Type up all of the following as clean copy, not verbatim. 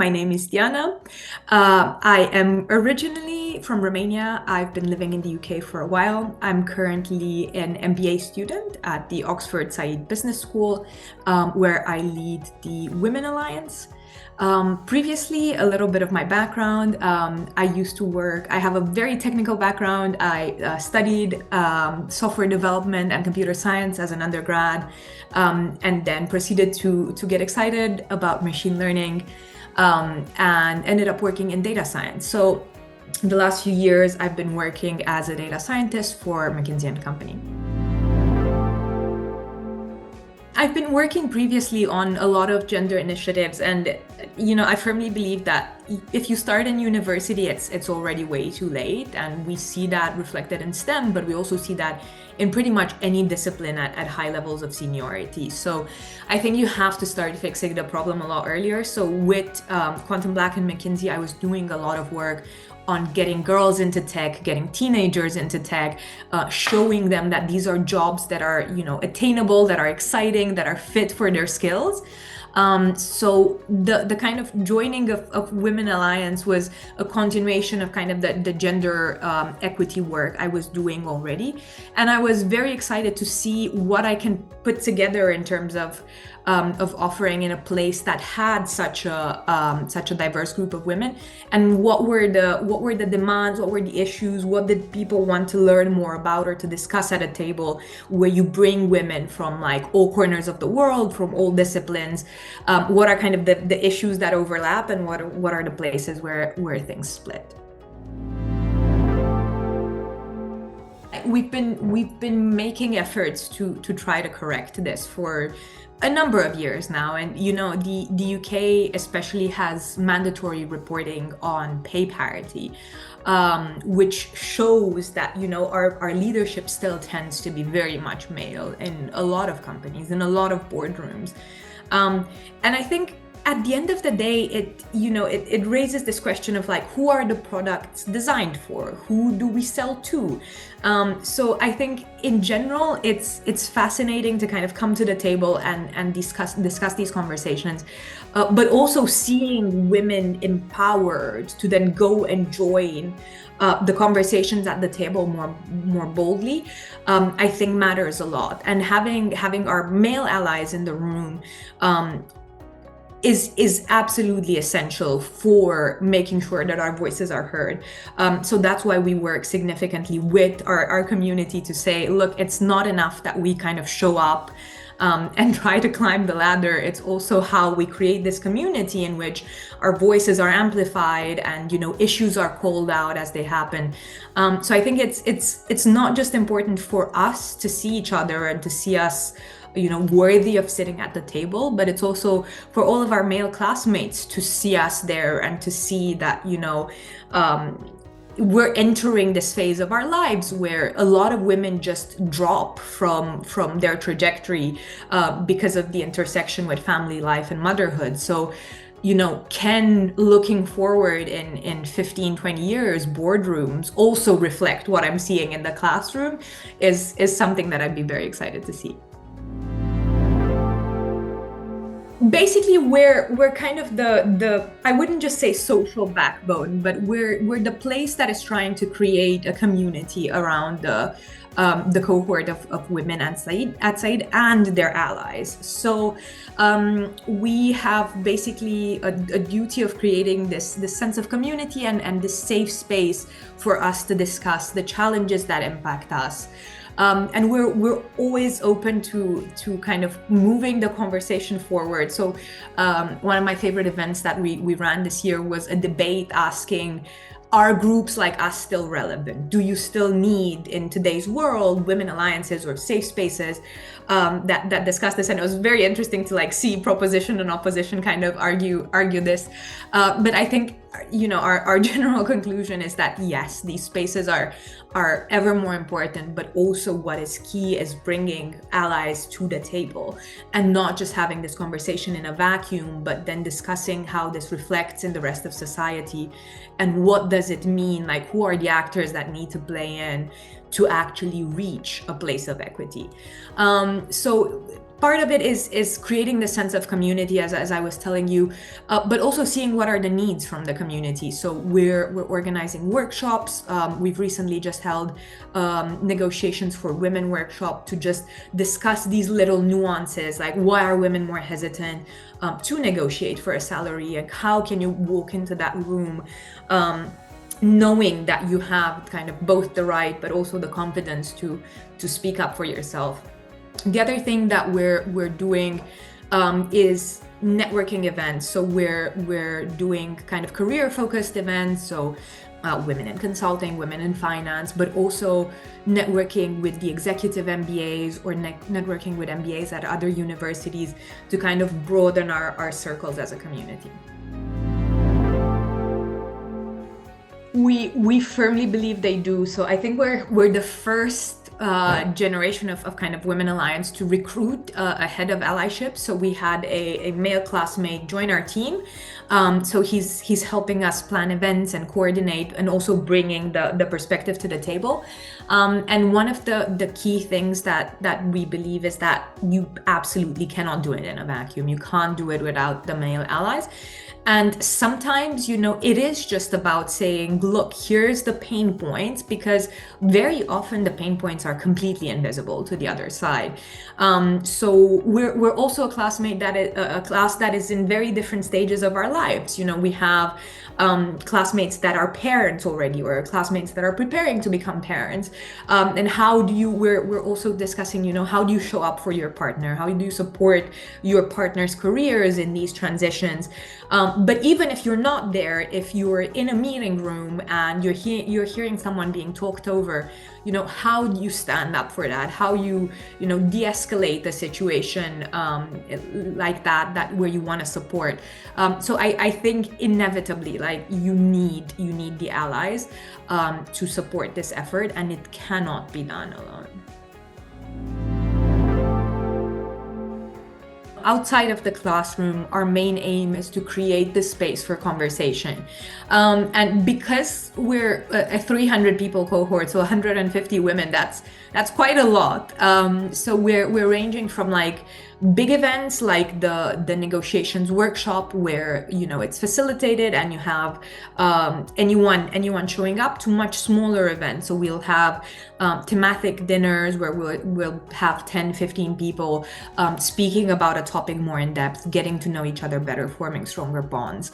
My name is Diana. I am originally from Romania. I've been living in the UK for a while. I'm currently an MBA student at the Oxford Said Business School, where I lead the Women Alliance. Previously, a little bit of my background. I have a very technical background. I studied software development and computer science as an undergrad, and then proceeded to get excited about machine learning, and ended up working in data science. So the last few years, I've been working as a data scientist for McKinsey & Company. I've been working previously on a lot of gender initiatives, and I firmly believe that if you start in university, it's already way too late, and we see that reflected in STEM, but we also see that in pretty much any discipline at high levels of seniority. So I think you have to start fixing the problem a lot earlier. So with Quantum Black and McKinsey, I was doing a lot of work on getting girls into tech, getting teenagers into tech, showing them that these are jobs that are, attainable, that are exciting, that are fit for their skills. So the kind of joining of Women Alliance was a continuation of kind of the gender equity work I was doing already. And I was very excited to see what I can put together in terms of offering in a place that had such a diverse group of women, and what were the demands, what were the issues, what did people want to learn more about or to discuss at a table where you bring women from like all corners of the world, from all disciplines. What are kind of the issues that overlap, and what are the places where things split. We've been making efforts to try to correct this for a number of years now, and the UK especially has mandatory reporting on pay parity, which shows that our leadership still tends to be very much male in a lot of companies, in a lot of boardrooms, and I think at the end of the day, it raises this question of like, who are the products designed for? Who do we sell to? So I think in general, it's fascinating to kind of come to the table and discuss these conversations, but also seeing women empowered to then go and join the conversations at the table more boldly, I think matters a lot. And having our male allies in the room is absolutely essential for making sure that our voices are heard. So that's why we work significantly with our community to say, look, it's not enough that we kind of show up and try to climb the ladder. It's also how we create this community in which our voices are amplified and issues are called out as they happen. So I think it's not just important for us to see each other and to see us worthy of sitting at the table, but it's also for all of our male classmates to see us there and to see that we're entering this phase of our lives where a lot of women just drop from their trajectory because of the intersection with family life and motherhood. So can looking forward in 15, 20 years, boardrooms also reflect what I'm seeing in the classroom is something that I'd be very excited to see. Basically, we're kind of the I wouldn't just say social backbone, but we're the place that is trying to create a community around the cohort of women at Said and their allies. So we have basically a duty of creating this sense of community and this safe space for us to discuss the challenges that impact us. And we're always open to kind of moving the conversation forward. So one of my favorite events that we ran this year was a debate asking, are groups like us still relevant? Do you still need, in today's world, women alliances or safe spaces that discuss this? And it was very interesting to see proposition and opposition kind of argue this. But I think our general conclusion is that yes, these spaces are ever more important, but also what is key is bringing allies to the table and not just having this conversation in a vacuum, but then discussing how this reflects in the rest of society and what does it mean, who are the actors that need to play in to actually reach a place of equity. So part of it is creating the sense of community, as I was telling you, but also seeing what are the needs from the community. So we're organizing workshops. We've recently just held negotiations for women workshop to just discuss these little nuances, like why are women more hesitant to negotiate for a salary, and how can you walk into that room knowing that you have kind of both the right but also the confidence to speak up for yourself. The other thing that we're doing is networking events. So we're doing kind of career-focused events. So women in consulting, women in finance, but also networking with the executive MBAs or networking with MBAs at other universities to kind of broaden our circles as a community. We firmly believe they do. So I think we're the first generation of kind of women alliance to recruit a head of allyship. So we had a male classmate join our team. So he's helping us plan events and coordinate, and also bringing the perspective to the table. And one of the key things that we believe is that you absolutely cannot do it in a vacuum. You can't do it without the male allies. And sometimes, it is just about saying, look, here's the pain points, because very often the pain points are completely invisible to the other side. So we're also a class that is in very different stages of our lives. We have classmates that are parents already, or classmates that are preparing to become parents. And we're also discussing, how do you show up for your partner? How do you support your partner's careers in these transitions? But even if you're not there, if you're in a meeting room and you're hearing someone being talked over, how do you stand up for that? How you de-escalate the situation like that where you want to support. So I think inevitably, like, you need the allies to support this effort, and it cannot be done alone. Outside of the classroom, our main aim is to create this space for conversation. And because we're a 300 people cohort, so 150 women, that's quite a lot. So we're ranging from like big events like the negotiations workshop, where it's facilitated and you have anyone showing up, to much smaller events. So we'll have thematic dinners where we'll have 10-15 people speaking about a topic more in depth, getting to know each other better, forming stronger bonds.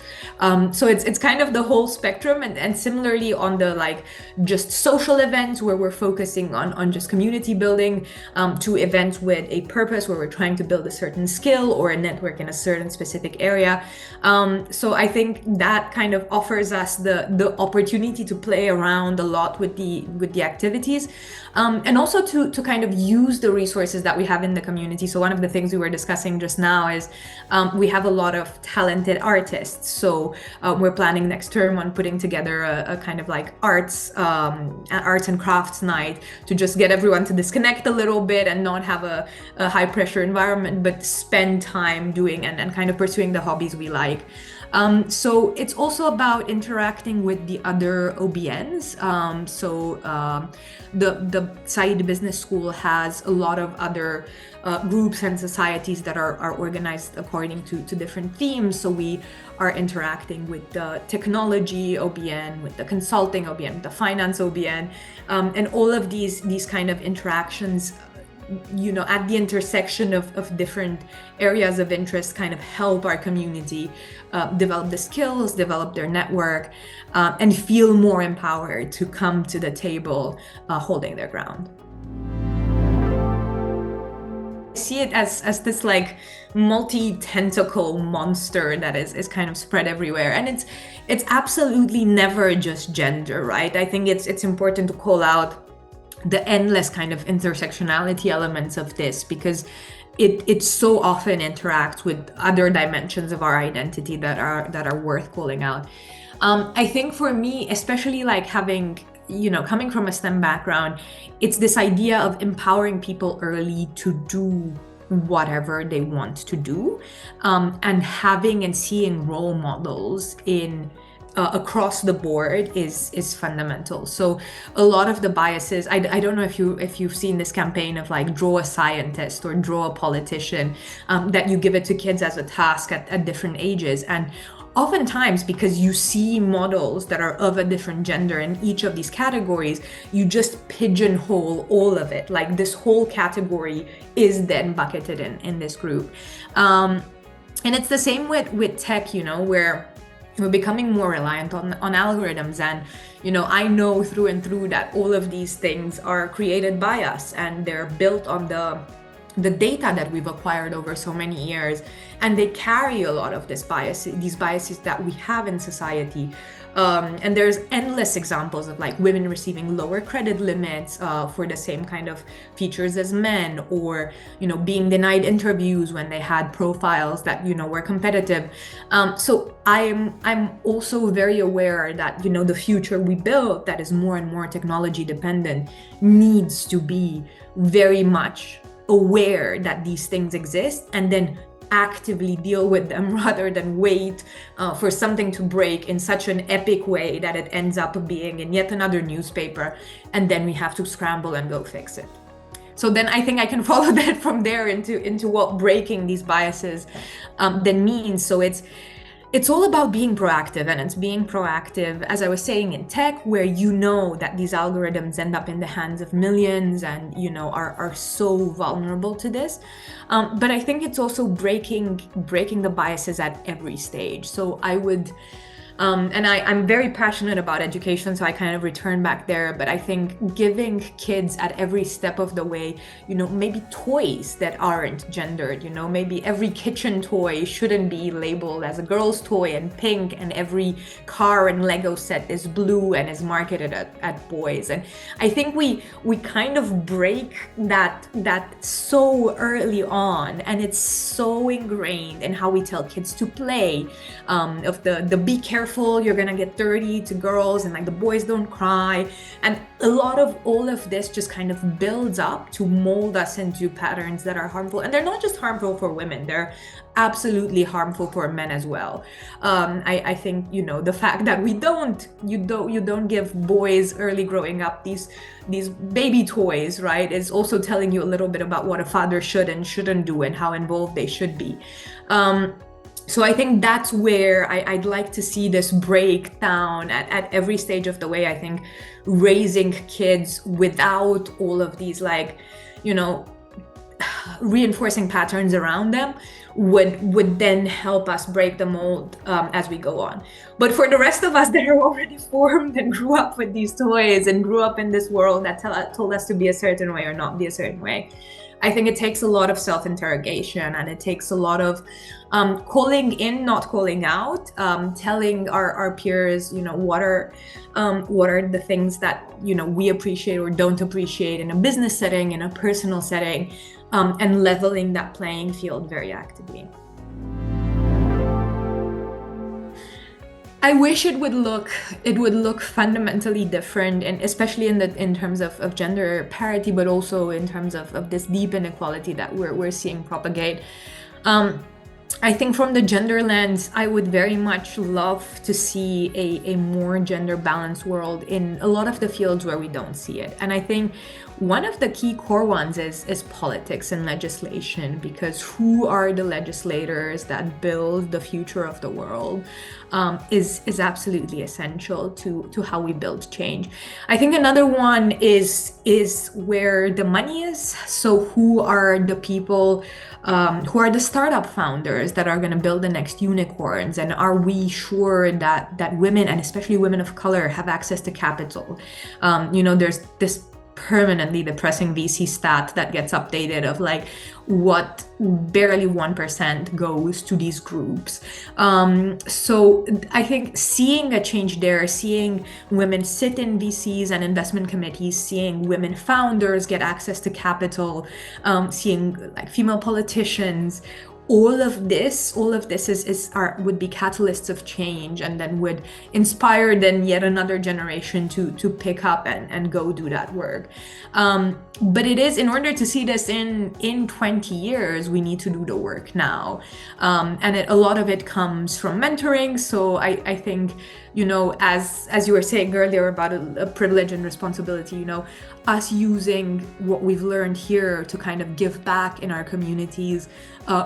So it's kind of the whole spectrum. And similarly on the just social events, where we're focusing on just community building, to events with a purpose, where we're trying to build a certain skill or a network in a certain specific area. So I think that kind of offers us the opportunity to play around a lot with the activities, and also to kind of use the resources that we have in the community. So one of the things we were discussing just now is we have a lot of talented artists. So we're planning next term on putting together a kind of like arts and crafts night, to just get everyone to disconnect a little bit and not have a high pressure environment, but spend time doing and kind of pursuing the hobbies we like. So it's also about interacting with the other OBNs. The Said Business School has a lot of other groups and societies that are organized according to different themes. So we are interacting with the technology OBN, with the consulting OBN, the finance OBN, and all of these kind of interactions, at the intersection of different areas of interest, kind of help our community develop the skills, develop their network, and feel more empowered to come to the table holding their ground. I see it as this like multi-tentacle monster that is kind of spread everywhere, and it's absolutely never just gender, right? I think it's important to call out the endless kind of intersectionality elements of this, because it so often interacts with other dimensions of our identity that are worth calling out. I think for me, especially like having, coming from a STEM background, it's this idea of empowering people early to do whatever they want to do, and having and seeing role models in across the board is fundamental. So a lot of the biases, I don't know if you've seen this campaign of like draw a scientist or draw a politician, that you give it to kids as a task at different ages. And oftentimes, because you see models that are of a different gender in each of these categories, you just pigeonhole all of it. Like this whole category is then bucketed in this group. And it's the same with tech, where we're becoming more reliant on algorithms. And, I know through and through that all of these things are created by us, and they're built on the data that we've acquired over so many years, and they carry a lot of these biases that we have in society. And there's endless examples of like women receiving lower credit limits for the same kind of features as men, or being denied interviews when they had profiles that were competitive. So I'm also very aware that the future we build, that is more and more technology dependent, needs to be very much aware that these things exist, and then actively deal with them rather than wait for something to break in such an epic way that it ends up being in yet another newspaper, and then we have to scramble and go fix it. So then I think I can follow that from there into what breaking these biases then means. So it's all about being proactive, and it's being proactive, as I was saying, in tech, where that these algorithms end up in the hands of millions and are so vulnerable to this. But I think it's also breaking the biases at every stage. So I would and I'm very passionate about education, so I kind of return back there. But I think giving kids at every step of the way, maybe toys that aren't gendered, maybe every kitchen toy shouldn't be labeled as a girl's toy and pink, and every car and Lego set is blue and is marketed at boys. And I think we kind of break that so early on, and it's so ingrained in how we tell kids to play, of the be careful, you're gonna get dirty to girls, and like the boys don't cry. And a lot of all of this just kind of builds up to mold us into patterns that are harmful. And they're not just harmful for women, they're absolutely harmful for men as well. I think the fact that you don't give boys early growing up these baby toys, right, is also telling you a little bit about what a father should and shouldn't do and how involved they should be. So I think that's where I'd like to see this breakdown at every stage of the way. I think raising kids without all of these reinforcing patterns around them would then help us break the mold as we go on. But for the rest of us that are already formed and grew up with these toys and grew up in this world that told us to be a certain way or not be a certain way, I think it takes a lot of self-interrogation, and it takes a lot of calling in, not calling out, telling our peers, what are the things that we appreciate or don't appreciate in a business setting, in a personal setting, and leveling that playing field very actively. I wish it would look fundamentally different, and especially in terms of gender parity, but also in terms of this deep inequality that we're seeing propagate. I think from the gender lens, I would very much love to see a more gender balanced world in a lot of the fields where we don't see it. And I think one of the key core ones is politics and legislation, because who are the legislators that build the future of the world is absolutely essential to how we build change. I think another one is where the money is. So who are the people, who are the startup founders that are going to build the next unicorns? And are we sure that women, and especially women of color, have access to capital? There's this permanently depressing VC stat that gets updated of like what barely 1% goes to these groups. So I think seeing a change there, seeing women sit in VCs and investment committees, seeing women founders get access to capital, seeing like female politicians, all of this would be catalysts of change, and then would inspire then yet another generation to pick up and go do that work. But it is, in order to see this in 20 years, we need to do the work now. And a lot of it comes from mentoring. So I think as you were saying earlier about a privilege and responsibility, us using what we've learned here to kind of give back in our communities,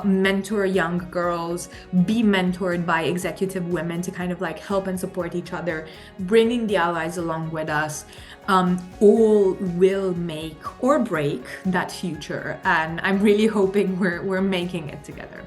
mentor young girls, be mentored by executive women to kind of like help and support each other, bringing the allies along with us, all will make or break that future. And I'm really hoping we're making it together.